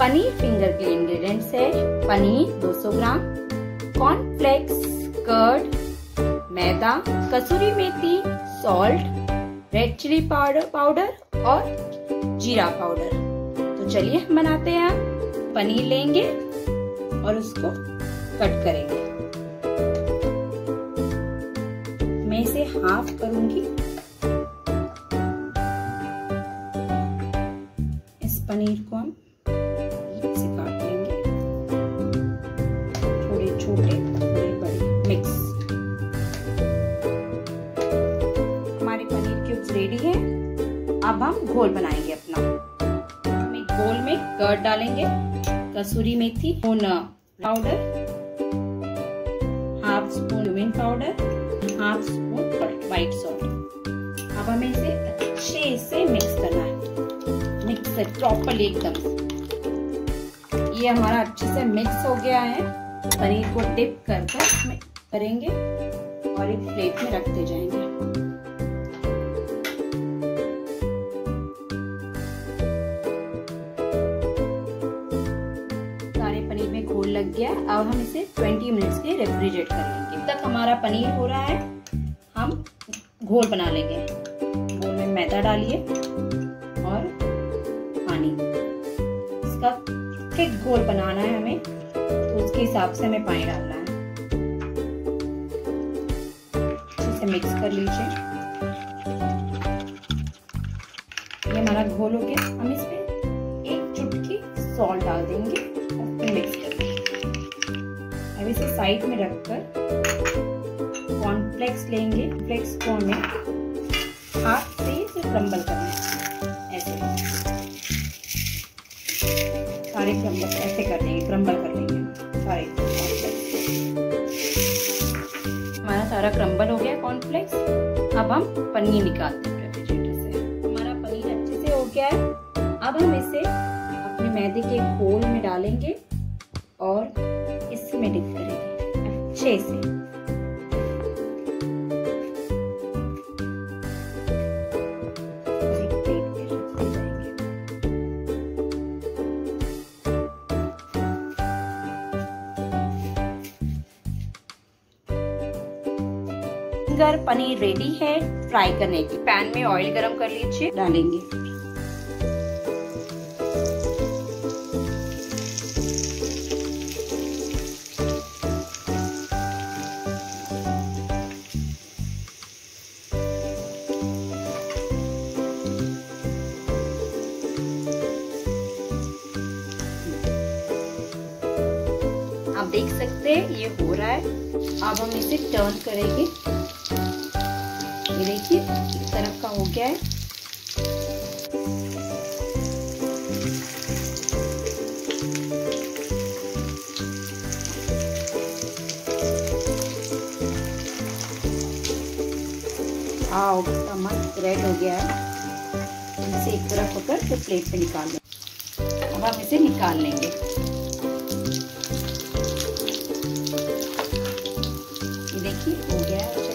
Paneer finger के ingredients है पनीर 200 ग्राम, cornflakes, curd, मैदा, कसूरी मेथी, salt, red chilli powder और जीरा पाउडर। तो चलिए हम बनाते हैं। पनीर लेंगे और उसको कट करेंगे। मैं इसे हाफ करूंगी। इस पनीर को हम से काट लेंगे, थोड़े छोटे थोड़े बड़े मिक्स। हमारे पनीर क्यूब्स रेडी है। अब हम घोल बनाएंगे अपना। हम एक बोल में कर्ड डालेंगे, kasuri methi powder, half spoon cumin powder, half spoon white salt. अब हमें इसे अच्छे से मिक्स करना है, मिक्स है प्रॉपरली एकदम। ये हमारा अच्छे से मिक्स हो गया है। पनीर को डिप कर इसमें करेंगे और एक प्लेट में रखते जाएंगे। सारे पनीर में घोल लग गया। अब हम इसे 20 मिनट्स के रेफ्रिजरेट कर लेंगे। जब तक हमारा पनीर हो रहा है हम घोल बना लेंगे। घोल में मैदा डालिए और पानी। इसका थिक घोल बनाना है हमें, तो उसके हिसाब से हमें पानी डालना है। अच्छे से मिक्स कर लीजिए। ये हमारा घोल हो गया। हम इसमें एक चुटकी सॉल्ट डाल देंगे और फिर मिक्स कर देंगे। अब इसे साइड में रखकर कॉर्नफ्लेक्स लेंगे। फ्लेक्स को हमें हाथ से इसे क्रम्बल करना है, ऐसे सारे क्रम्बल ऐसे कर देंगे, क्रम्बल कर लेंगे सारे कॉर्नफ्लेक्स। हमारा सारा क्रम्बल हो गया कॉर्नफ्लेक्स। अब हम पनीर निकालते हैं रेफ्रिजरेटर से। हमारा पनीर अच्छे से हो गया है। अब हम इसे अपने मैदे के घोल में डालेंगे और इसमें डिप करेंगे अच्छे से। पनीर रेडी है फ्राई करने की। पैन में ऑयल गरम कर लीजिए, डालेंगे। आप देख सकते हैं ये हो रहा है। अब हम इसे टर्न करेंगे। ये देखिए इस तरफ का हो गया है। आओ कितना मस्त रेड हो गया है। इसे एक तरफ होकर फिर प्लेट पे निकाल लेंगे। अब हम इसे निकाल लेंगे। ये देखिए हो गया है।